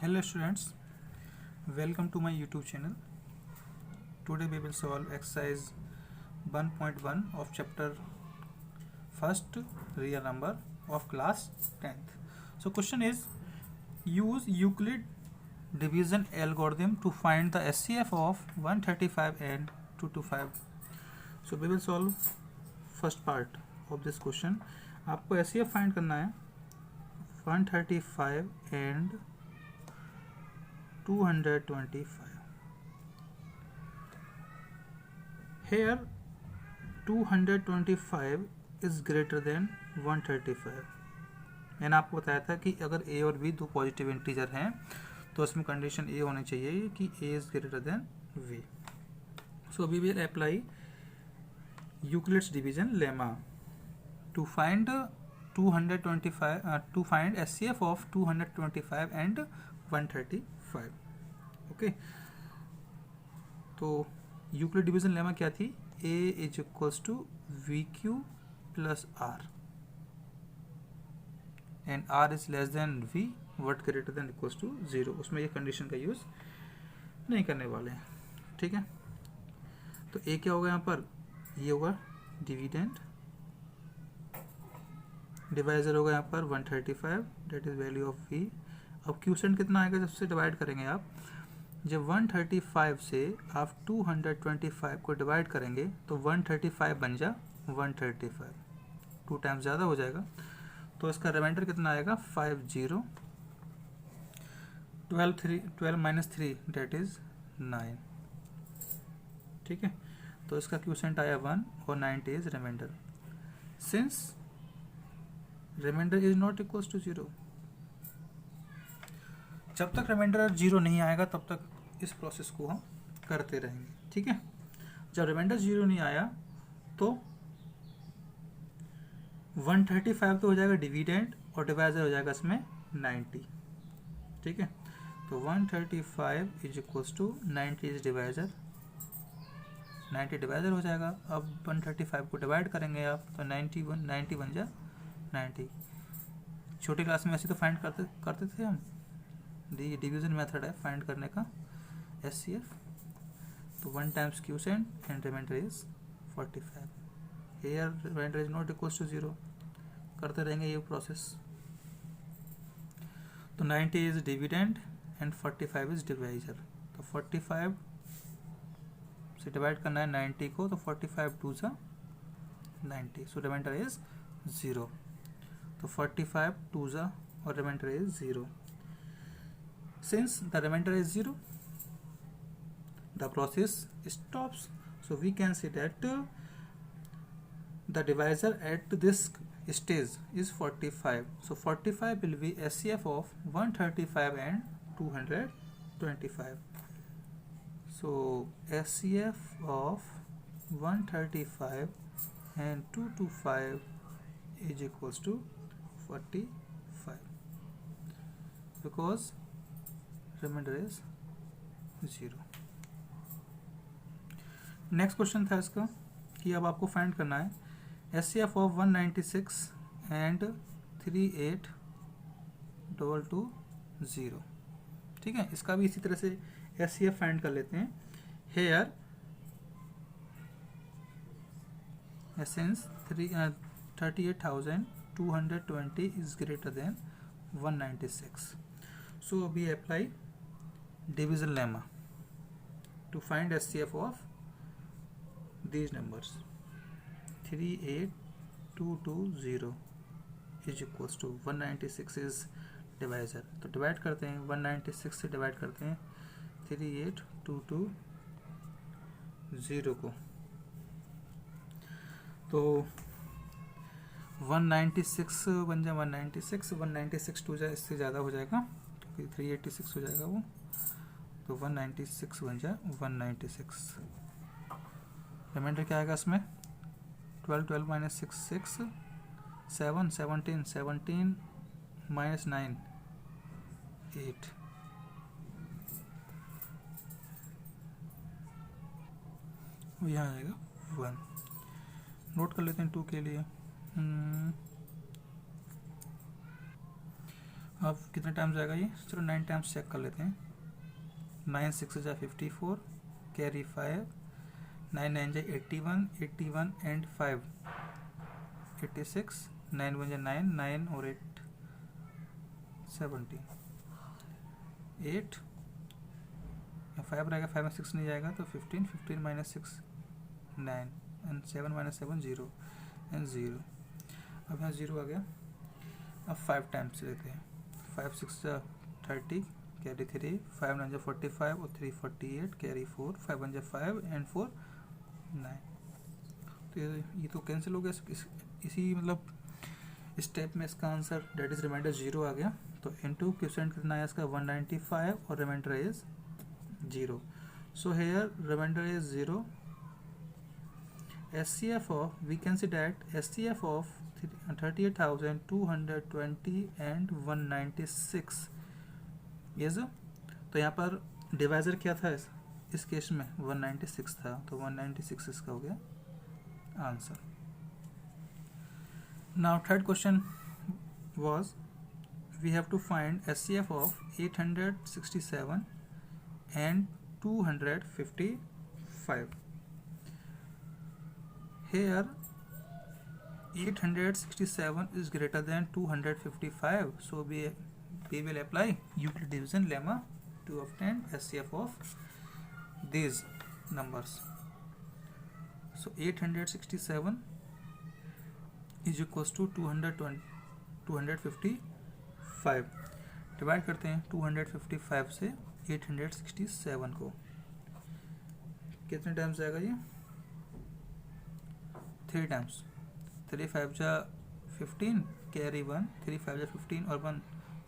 Hello students, welcome to my YouTube channel. Today we will solve exercise 1.1 of chapter first real number of class 10th. So question is, use Euclid division algorithm to find the SCF of 135 and 225. So we will solve first part of this question. आपको SCF find करना है 135 and 225. Here 225 is greater than 135. मैंने आपको बताया था कि अगर a और b दो पॉजिटिव इंटीजर हैं तो इसमें कंडीशन a होनी चाहिए कि a is greater than v. So we will apply Euclid's division lemma to find 225 to find SCF of 225 and 135. Okay तो यूक्लिड डिवीजन लेमा क्या थी? a is equals to we q plus r and r is less than v but greater than equals to 0. उसमें ये condition का use नहीं करने वाले हैं. ठीक है, तो a क्या होगा यहाँ पर? ये होगा डिविडेंड, डिवाइजर होगा यहाँ पर 135, that is value of v. अब क्यूसेंट कितना आएगा जब से डिवाइड करेंगे आप? जब 135 से आप 225 को डिवाइड करेंगे तो 135 बन जा 135, 2 टाइम्स ज़्यादा हो जाएगा तो इसका रिमाइंडर कितना आएगा? 50. 12 माइनस 3 डेट इज़ 9. ठीक है, तो इसका क्यूसेंट आया 1 और 90 is remainder. Since remainder is not equals to 0, जब तक रिमाइंडर 0 नहीं आएगा तब तक इस प्रोसेस को हम करते रहेंगे. ठीक है, जब रिमाइंडर 0 नहीं आया तो 135 तो हो जाएगा डिविडेंड और डिवाइजर हो जाएगा इसमें 90. ठीक है, तो 135 is equals to 90 is divisor, 90 divisor हो जाएगा. अब 135 को डिवाइड करेंगे आप तो 90 बन जा 90. छोटी क्लास में ऐसे तो फाइंड करते थे हम. दी डिवीजन मेथड है फाइंड करने का SCF. तो 1 times quotient and remainder is 45. Here remainder is not equals to 0, करते रहेंगे ये प्रोसेस. तो 90 is dividend and 45 is divisor. तो 45 से डिवाइड करना है 90 को, तो 45 2 सा 90, सो रिमाइंडर इज 0. तो 45 2 सा और remainder is 0. Since the remainder is 0, the process stops. So we can say that the divisor at this stage is 45. So 45 will be SCF of 135 and 225. So SCF of 135 and 225 is equals to 45 because remainder is 0. Next question था इसका कि अब आपको find करना है SCF of 196 and 382220. ठीक है, इसका भी इसी तरह से SCF फाइंड कर लेते हैं. हेयर एसेंस 38,220 is greater than 196. So we apply division lemma to find SCF of these numbers. 38220 is equals to 196 is divisor. तो डिवाइड करते हैं, 196 से डिवाइड करते हैं 38220 को. तो 196 बन जाए 196 टू जाए इससे ज़्यादा हो जाएगा, 386 हो जाएगा वो. तो 196 बन जाए 196. रिमाइंडर क्या आएगा इसमें? 12 माइनस 6 7 17 माइनस 9 8. यहाँ आएगा 1. नोट कर लेते हैं 2 के लिए. अब कितने टाइम्स जाएगा ये, चलो 9 टाइम्स चेक कर लेते हैं। 9 6 जा 54, कैरी 5, 9 9 जा 81, 81 एंड 5 86, 9 1 जा 9, 9 और 8 70, 8 5 रहेगा, 5 में 6 नहीं जाएगा तो 15, 15 माइनस 6 9 एंड 7 माइनस 7 0 एंड 0। अब यहाँ 0 आ गया। अब 5 टाइम्स लेते हैं। 5 6 जा 30, कैरी 3, 5 9 जा 45 और 3 48, कैरी 4, 5 1 जा 5 एंड 4 9। तो ये तो कैंसिल हो गया। इसी मतलब स्टेप में इसका आंसर डेट इज रिमाइंडर 0 आ गया। तो इनटू क्वेश्चन कितना है इसका 195 और remainder is 0। So here remainder is 0। SCF of, we can see that SCF of 38,220 and 196 is, तो यहाँ पर डिवाइजर क्या था इस केस में 196 था, तो 196 इसका हो गया answer. Now third question was we have to find SCF of 867 and 255. Here 867 is greater than 255, so we will apply Euclid division lemma to obtain SCF of these numbers. So 867 is equals to 255। Divide करते हैं 255 से 867 को, कितने times जाएगा ये, 3 times. 3 5 जा 15, carry 1, 3 5 जा 15 और 1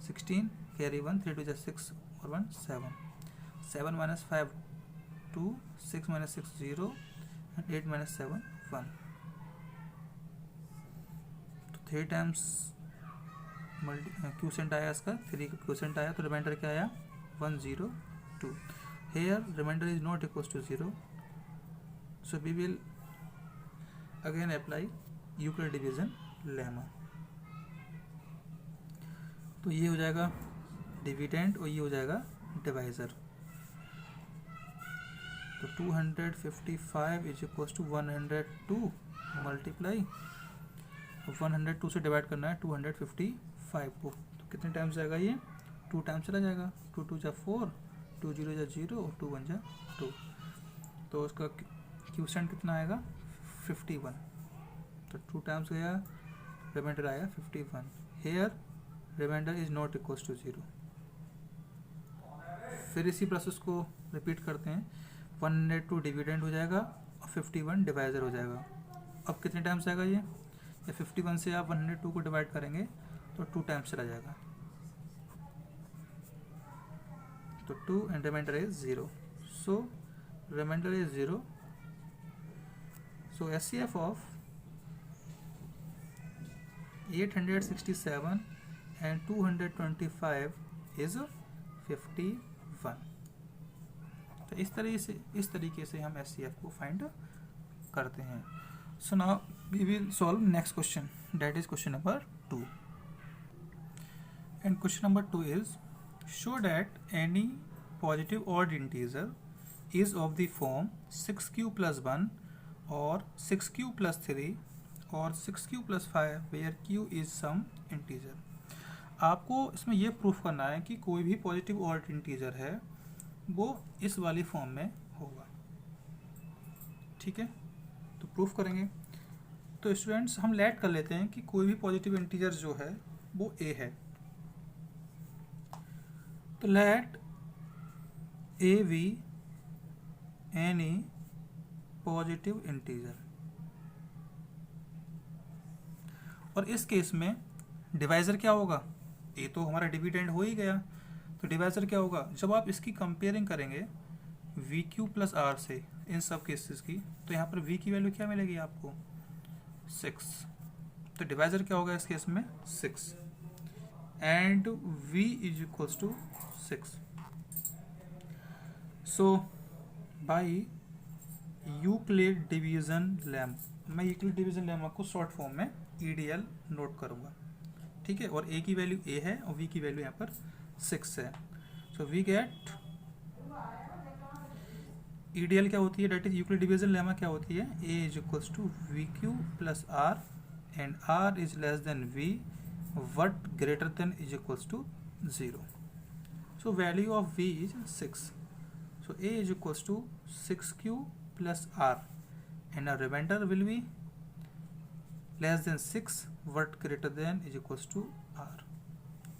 16, कैरी 1, 3 2 जा 6 और 1 7, 7 माइनस 5 2, 6 माइनस 6 0 एंड 8 माइनस 7 1। तो 3 टाइम्स क्यूसेंट आया इसका, 3 का क्यूसेंट आया, तो रिमाइंडर क्या आया 102। Here remainder is not equals to 0, so we will again apply Euclid division lemma. तो ये हो जाएगा डिविडेंड और ये हो जाएगा डिवाइजर। तो 255 इज इक्वल्स टू 102 मल्टीप्लाई 102 से डिवाइड करना है 255 को, तो कितने टाइम्स जाएगा ये, 2 टाइम्स चला जाएगा। 2 2 जा 4, 2 0 जा 0 और 2 1 जा 2, तो उसका क्यूसेंट कितना आएगा 51। तो 2 टाइम्स गया, रिमाइंडर आया 51। Here remainder is not equals to 0। फिर इसी प्रोसेस को रिपीट करते हैं। 102 डिविडेंड हो जाएगा और 51 डिवाइजर हो जाएगा। अब कितने टाइम्स आएगा ये, 51 से आप 102 को डिवाइड करेंगे तो 2 टाइम्स चला जाएगा, तो 2 and remainder is 0। So remainder is 0। So SCF of 867 and 225 is 51। तो इस तरीके से हम SCF को फाइंड करते हैं। So now we will solve next question, that is question number 2. And question number 2 is, show that any positive odd integer is of the form 6q plus 1 और 6q plus 3 और 6q plus 5 where q is some integer। आपको इसमें यह proof करना है कि कोई भी पॉजिटिव ऑड इंटीजर है वो इस वाली फॉर्म में होगा। ठीक है, तो प्रूफ करेंगे। तो स्टूडेंट्स हम लेट कर लेते हैं कि कोई भी पॉजिटिव इंटीजर जो है वो a है। तो let a be any positive integer, और इस केस में डिवाइजर क्या होगा, ए तो हमारा डिविडेंड हो ही गया, तो डिवाइजर क्या होगा, जब आप इसकी कंपेयरिंग करेंगे वी क्यू प्लस आर से इन सब केसेस की, तो यहाँ पर वी की वैल्यू क्या मिलेगी आपको 6, तो डिवाइजर क्या होगा इस केस में 6 and b is equals to 6। So by Euclid division lemma, मैं यूक्लिड डिवीजन लेमा को शॉर्ट फॉर्म में EDL नोट करूँगा। ठीक है, और ए की वैल्यू ए है और वी की वैल्यू यहाँ पर 6 है। सो वी गेट ईडीएल क्या होती है, that is Euclid division lemma क्या होती है, a is equals to we q plus r and r is less than b what greater than is equals to 0. So value of v is 6. So a is equals to 6q plus r and our remainder will be less than 6 what greater than is equals to r.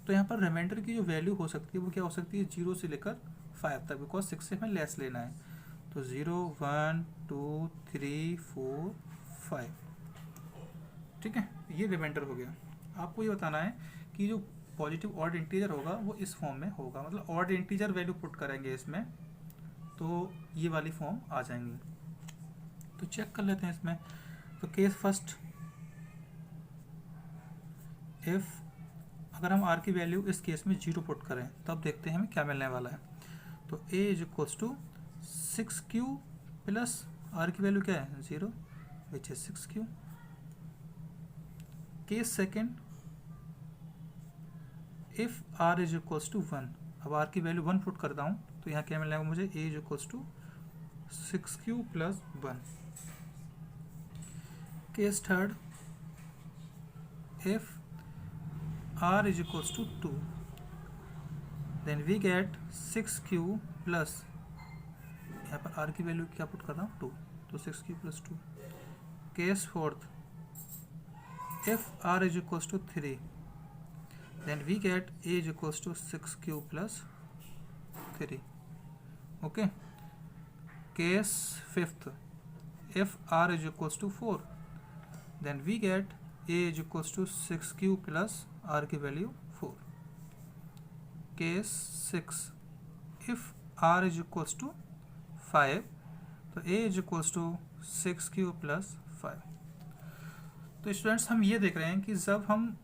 तो यहाँ पर reminder की जो value हो सकती है वो क्या हो सकती है, 0 से लेकर 5 तक, बिकॉज 6 से हमें लेस लेना है। तो 0 1 2 3 4 5, ठीक है, ये रिमाइंडर हो गया। आपको ये बताना है कि जो पॉजिटिव ऑड इंटीजर होगा वो इस फॉर्म में होगा, मतलब ऑड इंटीजर वैल्यू पुट करेंगे इसमें तो ये वाली फॉर्म आ जाएंगी। तो चेक कर लेते हैं इसमें। तो केस फर्स्ट, इफ अगर हम आर की वैल्यू इस केस में 0 पुट करें तब देखते हैं हमें क्या मिलने वाला है। तो a is equals to 6q plus r की वैल्यू क्या है 0 which is 6q। Case second, if r is equals to 1, अब r की वैल्यू 1 पुट करता हूँ तो यहाँ क्या मिलेगा मुझे, a is equals to 6q plus 1। Case third, if r is equals to 2 then we get 6q plus, यहाँ पर r की वैल्यू क्या पुट कर रहा हूँ 2, तो 6q plus 2। Case fourth, if r is equals to 3 then we get a is equals to 6q plus 3. Okay. Case fifth, if r is equals to 4 then we get a is equals to 6q plus r की value 4. Case 6, if r is equals to 5 तो a is equals to 6q plus 5. तो students हम ये देख रहे हैं कि जब हम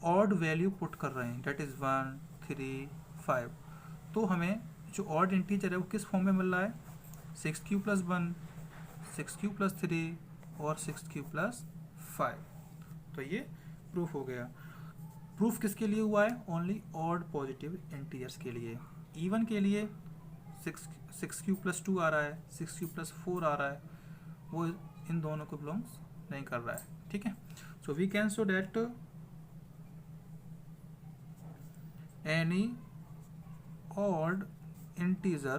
ऑड वैल्यू पुट कर रहे हैं डेट इज़ 1 3 5, तो हमें जो ऑड इंटीजर है वो किस फॉर्म में मिल रहा है, 6q प्लस 1 6q प्लस 3 और 6q प्लस 5। तो ये प्रूफ हो गया। प्रूफ किसके लिए हुआ है, ओनली ऑड पॉजिटिव इंटीजर्स के लिए। इवन के लिए 6q प्लस 2 आ रहा है, 6q प्लस 4 आ रहा है, वो इन दोनों को बिलोंग्स नहीं कर रहा है, ठीक है। So we can show that any odd integer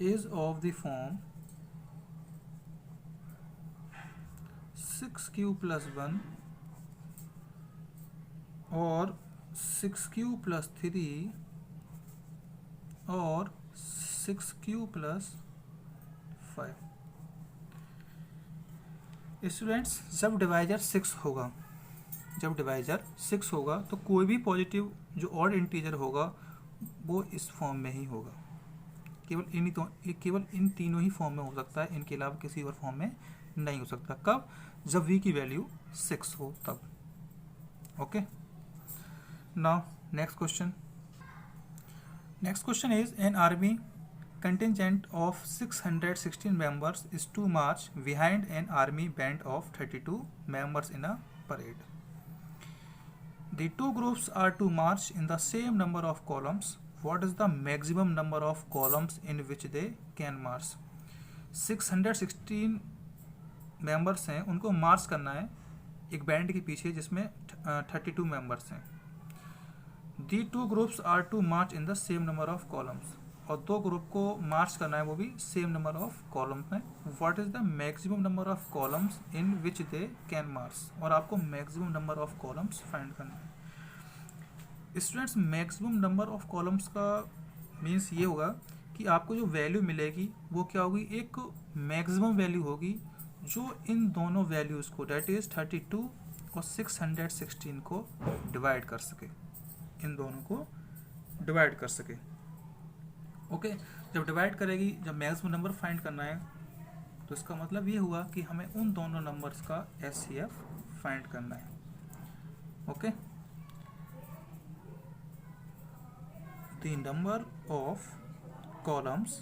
is of the form 6q plus 1 और 6q plus 3 और 6q plus 5। स्टूडेंट्स जब डिवाइजर 6 होगा, जब डिवाइजर 6 होगा तो कोई भी पॉजिटिव जो ऑड इंटीजर होगा वो इस फॉर्म में ही होगा। केवल इन तीनों ही फॉर्म में हो सकता है, इनके अलावा किसी और फॉर्म में नहीं हो सकता। कब, जब v की वैल्यू 6 हो तब। Okay, now next question. Next question is an army contingent of 616 members is to march behind an army band of 32 members in a parade. The two groups are to march in the same number of columns. What is the maximum number of columns in which they can march? 616 members हैं, उनको मार्च करना है एक band के पीछे जिसमें 32 members हैं। The two groups are to march in the same number of columns. और दो ग्रुप को मार्च करना है वो भी सेम नंबर ऑफ कॉलम्स में। What is the maximum number of columns in which they can march, और आपको maximum number of columns find करना है। Students maximum number of columns का मीन्स ये होगा कि आपको जो वैल्यू मिलेगी वो क्या होगी, एक मैक्सिमम वैल्यू होगी जो इन दोनों वैल्यूज़ को डेट इज़ 32 और 616 को डिवाइड कर सके, इन दोनों को डिवाइड कर सके। ओके, जब डिवाइड करेगी, जब मैक्सिमम नंबर फाइंड करना है तो इसका मतलब ये हुआ कि हमें उन दोनों नंबर्स का HCF फाइंड करना है। Okay, the number of columns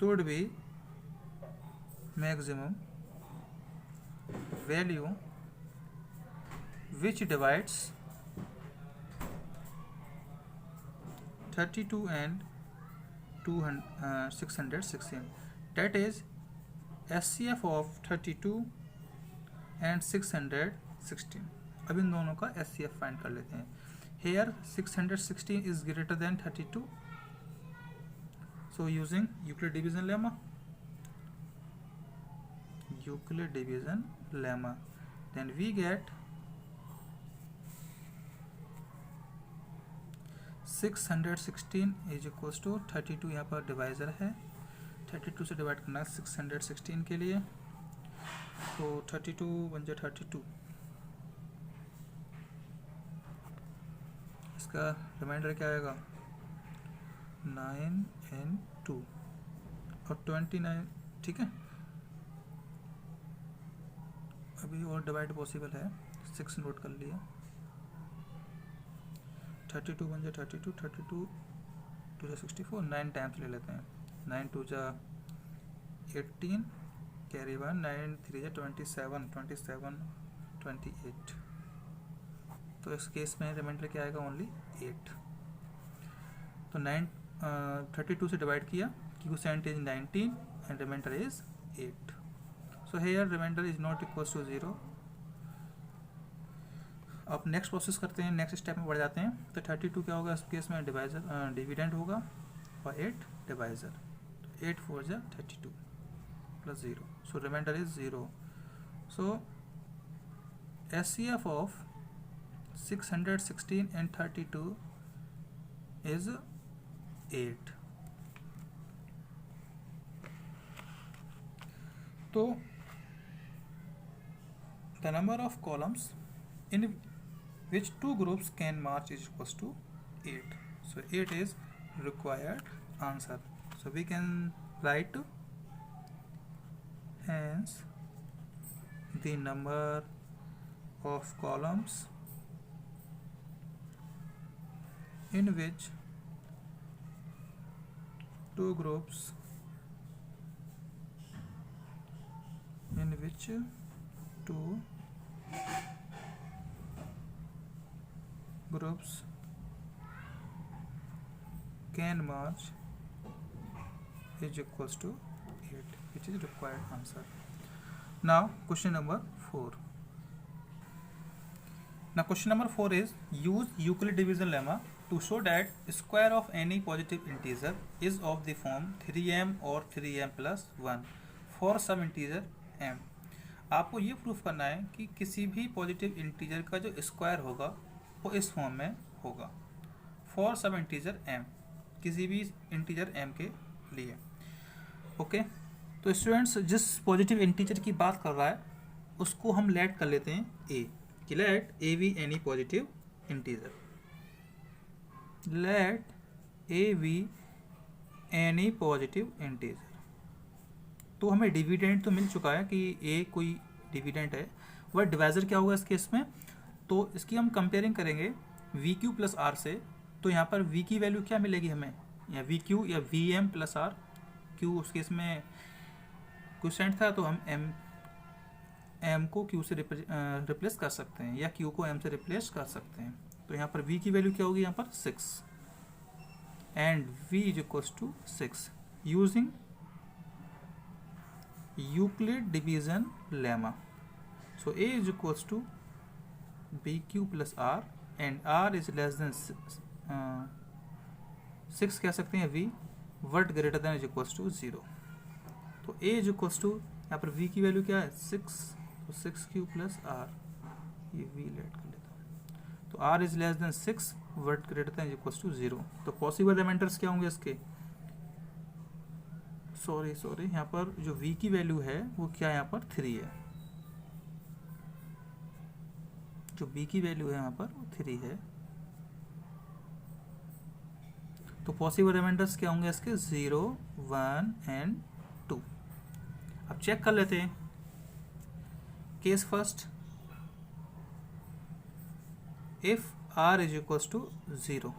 should be maximum value which divides 32 and 616. That is SCF of 32 and 616. अब इन दोनों का SCF फाइंड कर लेते हैं. Here 616 is greater than 32. So using Euclid division lemma, then we get 616 is equals to 32. यहाँ पर divisor है, 32 से डिवाइड करना है 616 के लिए, तो 32 बन जाए 32. इसका रिमाइंडर क्या आएगा 9 and 2 और 29. ठीक है, अभी और डिवाइड पॉसिबल है, 6 नोट कर लिया. 32 बन जाए 32, 32 2 जा 64, 9 टाइम्स ले लेते हैं. 9 2 जा 18, कैरी 1, 9 3 जा 27, 27 28. तो इस केस में रिमाइंडर क्या आएगा ओनली 8. तो 32 से डिवाइड किया, quotient is 19 and remainder is 8. So here remainder is not equal to 0. अब नेक्स्ट प्रोसेस करते हैं, नेक्स्ट स्टेप में बढ़ जाते हैं. तो 32 क्या होगा इस केस में, डिवाइजर डिविडेंड होगा और 8 डिवाइजर. 8 4 जा 32 plus 0, so remainder is 0. So SCF of 616 and 32 is 8. तो the number of columns in which two groups can march is equals to 8. So 8 is required answer. So we can write hence the number of columns in which two groups can march is equals to 8, which is required answer. Now question number 4. Now question number 4 is use Euclid division lemma to show that square of any positive integer is of the form 3m or 3m plus 1 for some integer m. आपको ये proof करना है कि किसी भी positive integer का जो square होगा वो इस फॉर्म में होगा फॉर सम इंटीजर m, किसी भी इंटीजर m के लिए. ओके, तो स्टूडेंट्स जिस पॉजिटिव इंटीजर की बात कर रहा है उसको हम लेट कर लेते हैं a, कि let a be any positive integer. Let a be any positive integer. तो हमें डिविडेंड तो मिल चुका है कि a कोई डिविडेंड है, वह डिवाइजर क्या होगा इस केस में. तो इसकी हम कंपेयरिंग करेंगे वी क्यू प्लस आर से. तो यहाँ पर v की वैल्यू क्या मिलेगी हमें, या वी क्यू या v m plus r. Q उस केस में क्वोशिएंट था तो हम m को q से रिप्लेस कर सकते हैं या q को m से रिप्लेस कर सकते हैं. तो यहाँ पर v की वैल्यू क्या होगी, यहाँ पर 6 and v is equals to 6 using Euclid division lemma. So a is equals to bq plus r and r is less than 6 कह सकते हैं v, what greater than is equals to 0. तो a is equals to, यहाँ पर v की value क्या है 6, तो 6q प्लस r, ये v लेट कर लेता हूँ. तो r is less than 6, what greater than is equals to 0. तो पॉसिबल रिमाइंडर्स क्या होंगे इसके, सॉरी यहाँ पर जो v की वैल्यू है वो क्या यहाँ पर 3 है. जो b की वैल्यू है यहाँ पर वो 3 है. तो पॉसिबल रिमाइंडर्स क्या होंगे इसके 0 1 एंड 2. अब चेक कर लेते हैं case first. If r is equals to 0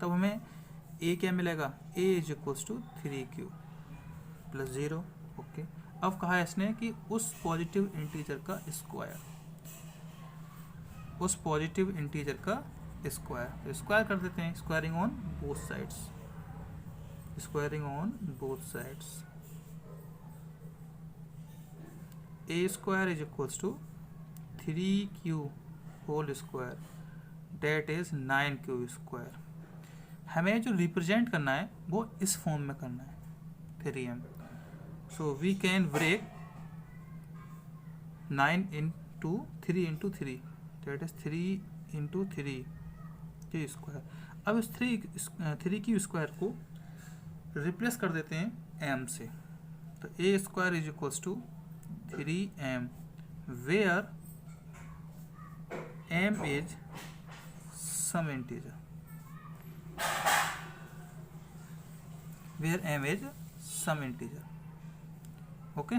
तब हमें a क्या मिलेगा, a is equals to 3q. Plus 0। Okay, अब कहा है इसने कि उस पॉजिटिव इंटीजर का स्क्वायर, उस पॉजिटिव इंटीजर का स्क्वायर, तो स्क्वायर कर देते हैं, squaring on both sides, squaring on both sides. A square is equals to 3q whole square, that is 9q square. हमें जो रिप्रेजेंट करना है वो इस फॉर्म में करना है, 3m। So we can break 9 into 3 into 3, that is 3 into 3 के स्क्वायर। अब इस 3 की स्क्वायर को रिप्लेस कर देते हैं m से, तो a square is equals to 3m, where m is some integer, where m is some integer. Okay,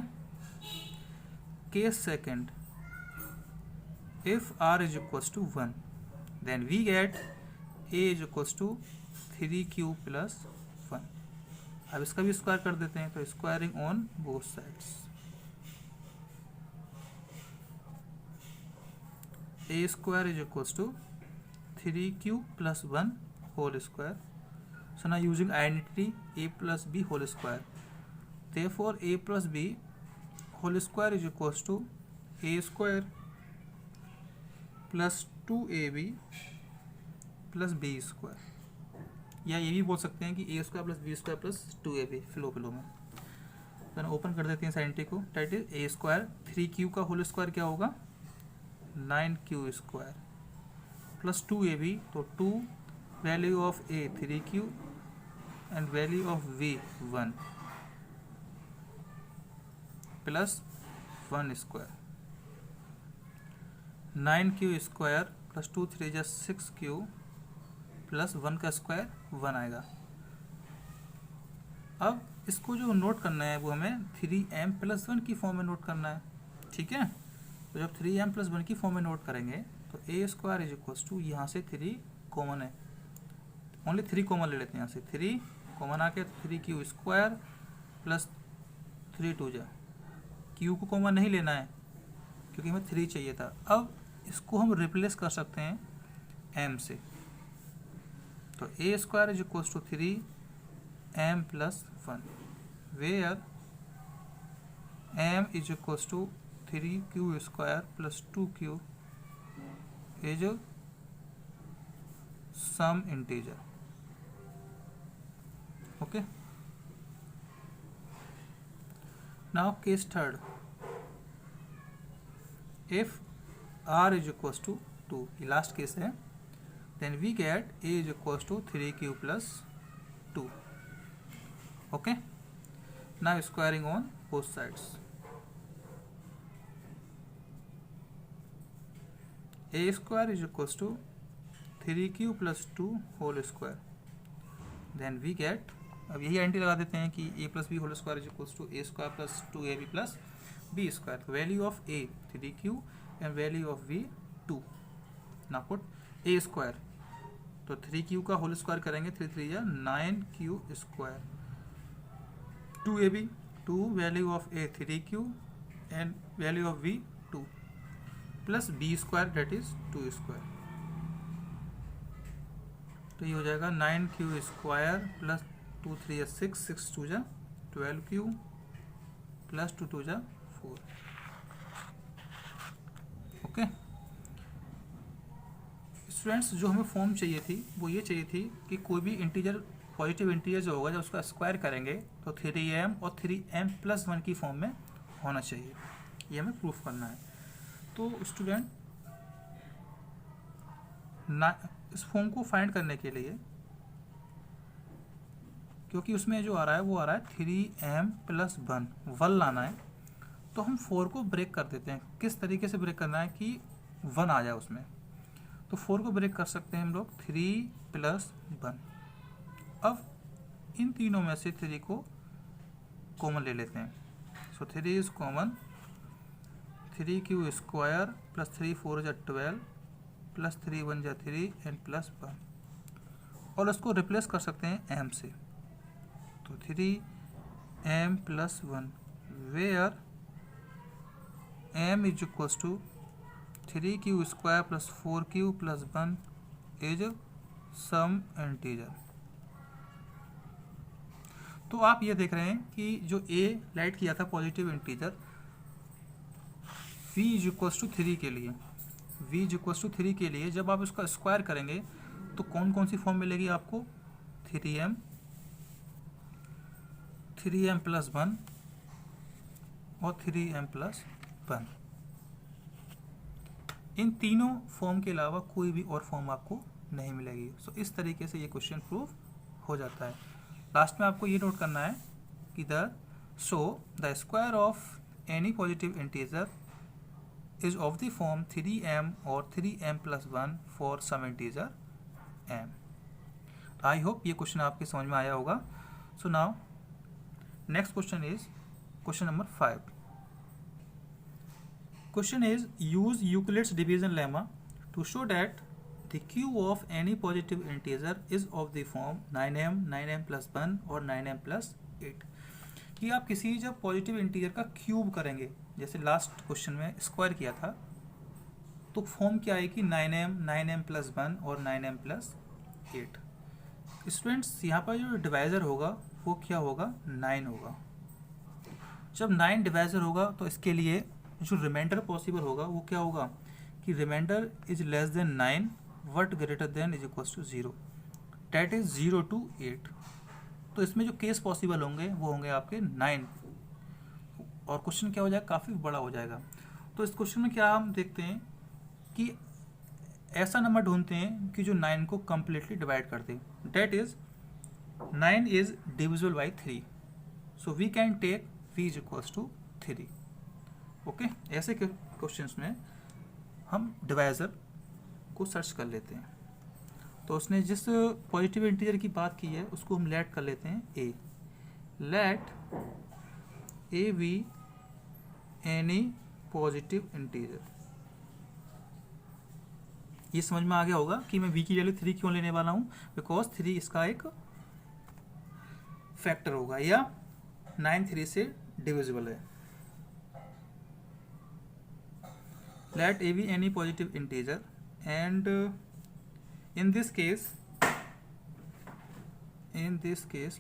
case second, if r is equals to 1, then we get a is equals to 3q plus 1। अब इसका भी square कर देते हैं, तो squaring on both sides, a square is equals to 3q plus 1 whole square। So now using identity a plus b whole square, therefore a plus b whole square is equals to a square plus 2ab plus b square, या ये भी बोल सकते हैं कि a square plus b square plus 2ab फिलो में। तो open कर देते हैं साइंटिफिक को, that is a square 3q का होल स्क्वायर क्या होगा 9q स्क्वायर प्लस 2ab, तो 2 value of a 3q and value of v 1 plus 1 square, 9q square plus 2 3 जा 6q प्लस 1 का स्क्वायर 1 आएगा। अब इसको जो नोट करना है वो हमें 3m प्लस 1 की फॉर्म में नोट करना है, ठीक है। तो जब 3m प्लस 1 की फॉर्म में नोट करेंगे तो a square is equals to, यहाँ से 3 कॉमन है, ओनली 3 कॉमन ले लेते हैं, यहाँ से 3 कॉमन आके 3q स्क्वायर प्लस 3 2 जा, q को कॉमन नहीं लेना है क्योंकि हमें 3 चाहिए था। अब इसको हम रिप्लेस कर सकते हैं m से, तो a square is equals to 3m plus 1, where m is equals to 3q square plus 2q is some integer. Okay, now case third, if r is equals to 2, ये लास्ट केस है, then we get a is equals to 3q plus 2। Okay, now squaring on both sides, a square is equals to 3q plus 2 whole square, then we get, अब यही identity लगा देते हैं कि a plus b whole square is equals to a square plus 2ab plus b square, value of a 3q and value of b 2। Now put a square, तो 3q का whole square करेंगे, 3 3 या 9q square, 2ab 2 value of a 3q and value of b 2 plus b square that is 2 square, तो ये हो जाएगा 9q square plus 2 3 या 6 6 2 जा 12q प्लस 2 2 जा 4। ओके स्टूडेंट्स, जो हमें फॉर्म चाहिए थी वो ये चाहिए थी कि कोई भी इंटीजर, पॉजिटिव इंटीजर जो होगा जब उसका स्क्वायर करेंगे तो 3m और 3m प्लस 1 की फॉर्म में होना चाहिए, ये हमें प्रूफ करना है। तो स्टूडेंट इस फॉर्म को फाइंड करने के लिए, क्योंकि उसमें जो आ रहा है वो आ रहा है 3m प्लस 1 लाना है, तो हम 4 को ब्रेक कर देते हैं। किस तरीके से ब्रेक करना है कि 1 आ जाए उसमें, तो 4 को ब्रेक कर सकते हैं हम लोग 3 प्लस 1। अब इन तीनों में से 3 को कॉमन ले लेते हैं, सो 3 is common, 3q square plus 3 4 जा 12 प्लस 3 1 जा 3 एंड प्लस 1, और उसको रिप्लेस कर सकते हैं m से, तो 3 m plus 1 where m is equals to 3q square plus 4q plus 1 is some integer. तो आप ये देख रहे हैं कि जो a राइट किया था positive integer v is equals to 3 के लिए, v इज इक्वल्स टू 3 के लिए जब आप इसका स्क्वायर करेंगे तो कौन कौन सी फॉर्म मिलेगी आपको, 3m प्लस 1 और 3m प्लस 1। इन तीनों फॉर्म के अलावा कोई भी और फॉर्म आपको नहीं मिलेगी। सो इस तरीके से ये क्वेश्चन प्रूव हो जाता है। लास्ट में आपको ये नोट करना है कि the square of any positive integer is of the form 3m और 3m plus 1 for some integer m। I hope ये क्वेश्चन आपके समझ में आया होगा। So now next question is question number 5। Question is, use Euclid's division lemma to show that the cube of any positive integer is of the form 9m, 9m plus 1 और 9m plus 8। कि आप किसी जब positive integer का cube करेंगे, जैसे last question में square किया था, तो फॉर्म क्या आएगी 9m, 9m plus 1 और 9m plus 8। स्टूडेंट्स यहाँ पर जो डिवाइजर होगा वो क्या होगा, 9 होगा। जब 9 डिवाइजर होगा तो इसके लिए जो रिमाइंडर पॉसिबल होगा वो क्या होगा कि remainder is less than 9 but greater than is equals to 0, that is 0 to 8। तो इसमें जो केस पॉसिबल होंगे वो होंगे आपके 9 और क्वेश्चन क्या हो जाएगा, काफ़ी बड़ा हो जाएगा। तो इस क्वेश्चन में क्या हम देखते हैं कि ऐसा नंबर ढूंढते हैं कि जो 9 को कम्प्लीटली डिवाइड कर दे, that is 9 is divisible by 3। So we can take v is equals to 3। Okay, ऐसे क्वेश्चंस में हम डिवाइजर को सर्च कर लेते हैं। तो उसने जिस पॉजिटिव इंटीजर की बात की है उसको हम लेट कर लेते हैं a। Let a be any positive integer. ये समझ में आ गया होगा कि मैं v की वैल्यू 3 क्यों लेने वाला हूँ, बिकॉज 3 इसका एक फैक्टर होगा या 9 3 से डिविजिबल है। Let a be any positive integer and in this case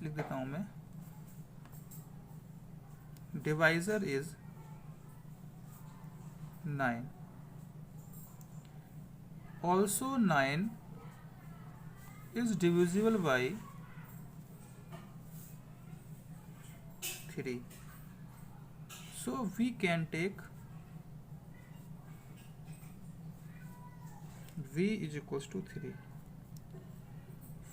लिख देता हूँ मैं, divisor is 9। Also 9 is divisible by 3, so we can take v is equals to 3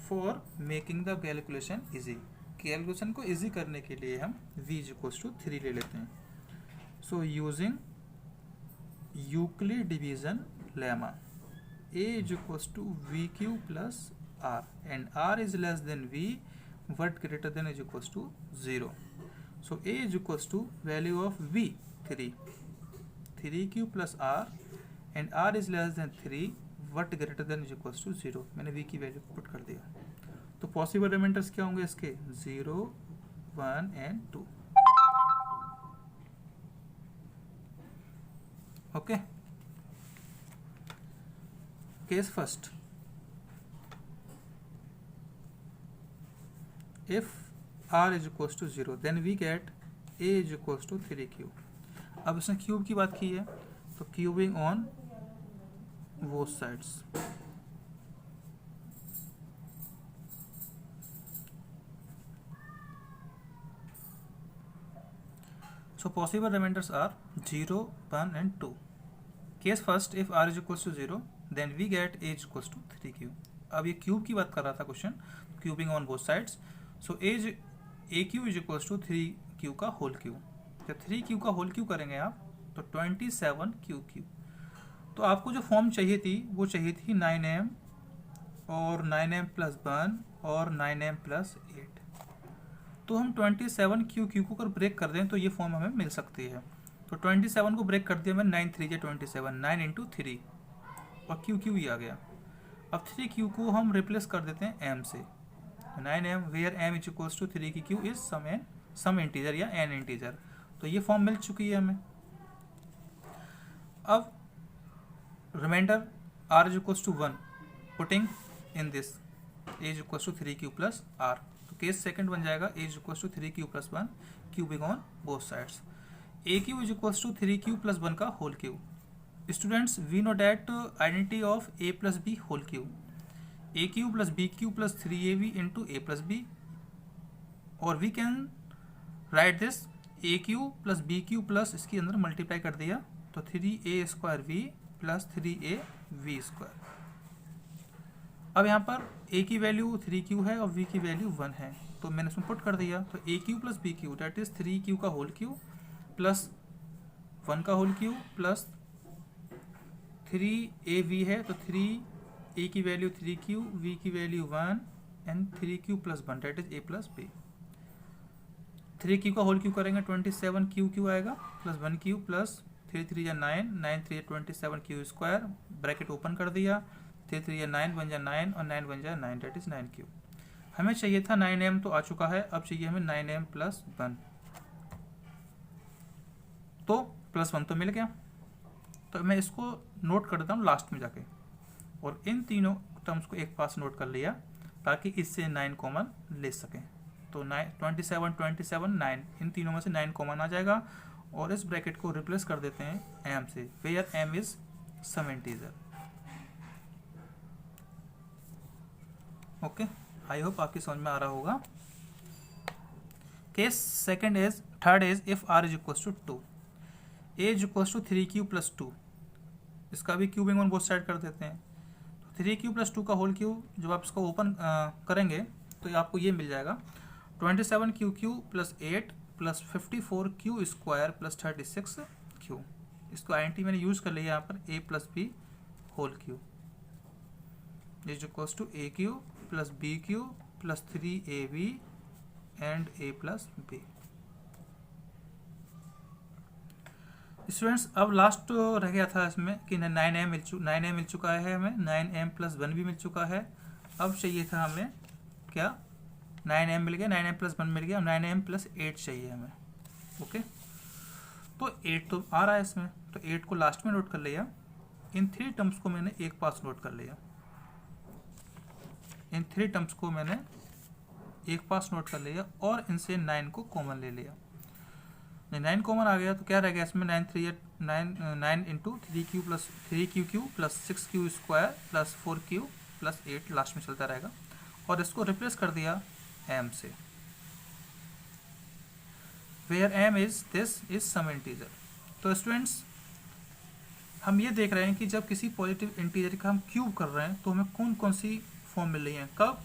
for making the calculation easy। Calculation को easy करने के लिए हम v is equals to 3 ले लेते हैं। so using Euclid division lemma a is equals to vq plus r and r is less than v but greater than is equals to 0। so a is equals to value of v 3q plus r and r is less than 3 but greater than is equals to 0। मैंने v की value put कर दिया। तो possible reminders क्या होंगे इसके, 0 1 and 2। Okay, case first, if r is equals to 0 then we get a is equals to 3q। अब इसने क्यूब की बात की है तो cubing on both sides। So possible remainders are 0 1 and 2। case first, if r is equals to 0 then we get a is equals to 3q। अब ये cube की बात कर रहा था question, cubing on both sides. So aq is equals to 3q का whole cube. जब 3q का होल क्यूब करेंगे आप तो 27q। तो आपको जो फॉर्म चाहिए थी वो चाहिए थी 9m और 9m प्लस 1 और 9m प्लस 8। तो हम 27q को अगर ब्रेक कर दें तो ये फॉर्म हमें मिल सकती है। तो 27 को ब्रेक कर दिया मैं, 9 3 27, 9 इंटू 3 और q ही आ गया। अब 3q को हम रिप्लेस कर देते हैं m से, 9m where m is equals to 3q is some an some integer या एन इंटीजर। तो ये फॉर्म मिल चुकी है हमें। अब remainder r is equals to 1 putting in this a is equals to 3q plus r। तो केस सेकंड बन जाएगा a is equals to 3q plus 1 cubing on both sides. aq is equals to 3q plus 1 का whole cube. Students we know that identity of a plus b whole cube. A Q plus b Q plus 3ab into a plus b, और we can write this a Q plus b Q plus इसके अंदर multiply कर दिया तो 3a square we plus 3ab square. अब यहाँ पर a की वैल्यू 3q है और v की वैल्यू 1 है, तो मैंने उसमें पुट कर दिया। तो a Q plus b cube that is 3q का होल क्यू प्लस 1 का होल क्यू प्लस 3ab है, तो 3a की वैल्यू 3q, v की value 1 and 3q plus 1 that is a plus b। 3q का होल क्यू करेंगे 27q आएगा plus 1q plus 3 3 या 9, 9 3 27q स्क्वायर, ब्रैकेट ओपन कर दिया, 3 3 या 9 बन जाए 9 और 9 बन जाए 9 डेट इज 9q। हमें चाहिए था 9m तो आ चुका है, अब चाहिए हमें 9m प्लस 1, तो प्लस 1 तो मिल गया। तो मैं इसको नोट कर देता हूँ लास्ट में जाके, और इन तीनों टर्म्स को एक पास नोट कर लिया ताकि इससे 9 कॉमन ले सकें। तो 27 27 9, इन तीनों में से 9 कॉमन आ जाएगा, और इस ब्रैकेट को रिप्लेस कर देते हैं m से, where m is some integer. Okay, I hope आपकी समझ में आ रहा होगा। Case second is, third is if r is equals to 2, a is equals to 3q plus 2, इसका भी क्यूबिंग ऑन बोथ साइड कर देते हैं। तो 3q प्लस 2 का होल क्यूब जब आप इसको ओपन करेंगे तो आपको ये मिल जाएगा 27q plus 8 plus 54q square plus 36q। इसको आइडेंटिटी मैंने यूज कर लिया यहाँ पर, a plus b whole cube is equals to a Q plus b Q plus 3ab and a plus b. Students अब लास्ट रह गया था इसमें कि 9m मिल चुका है हमें, 9m प्लस 1 भी मिल चुका है। अब चाहिए था हमें क्या, 9m मिल गया, 9m प्लस 1 मिल गया, 9m प्लस 8 चाहिए हमें। ओके, तो 8 तो आ रहा है इसमें, तो 8 को लास्ट में नोट कर लिया। इन 3 टर्म्स को मैंने एक पास नोट कर लिया, इन 3 टर्म्स को मैंने एक पास नोट कर लिया और इनसे 9 को कॉमन ले लिया। 9 कॉमन आ गया तो क्या रह गया इसमें, 9 into 3q plus 3q plus 6q square plus 4q plus 8 last में चलता रहेगा, और इसको रिप्लेस कर दिया m से, where m is this is some integer. तो स्टूडेंट्स हम ये देख रहे हैं कि जब किसी पॉजिटिव इंटीजर का हम क्यूब कर रहे हैं तो हमें कौन कौन सी फॉर्म मिल रही है, कब,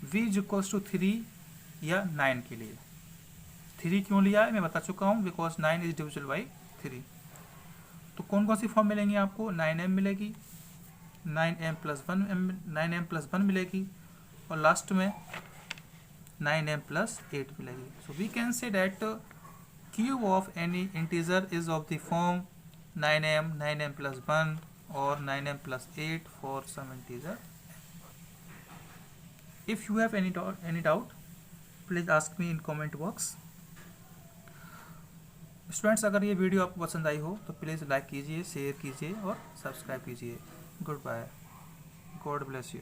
v इज इक्वल्स टू 3 या 9 के लिए। 3 क्यों लिया है मैं बता चुका हूँ, बिकॉज 9 इज डिविजिबल बाई 3। तो कौन कौन सी फॉर्म मिलेंगी आपको, 9m मिलेगी, 9m प्लस 1 मिलेगी, और लास्ट में 9m प्लस 8 मिलेगी। So we can say that cube of any integer is of the form 9m plus 1 और 9m plus 8 for some integer. If you have any doubt please ask me in comment box. Students अगर ये video आपको पसंद आई हो तो please like कीजिए, share कीजिए और सब्सक्राइब कीजिए। Goodbye, God bless you.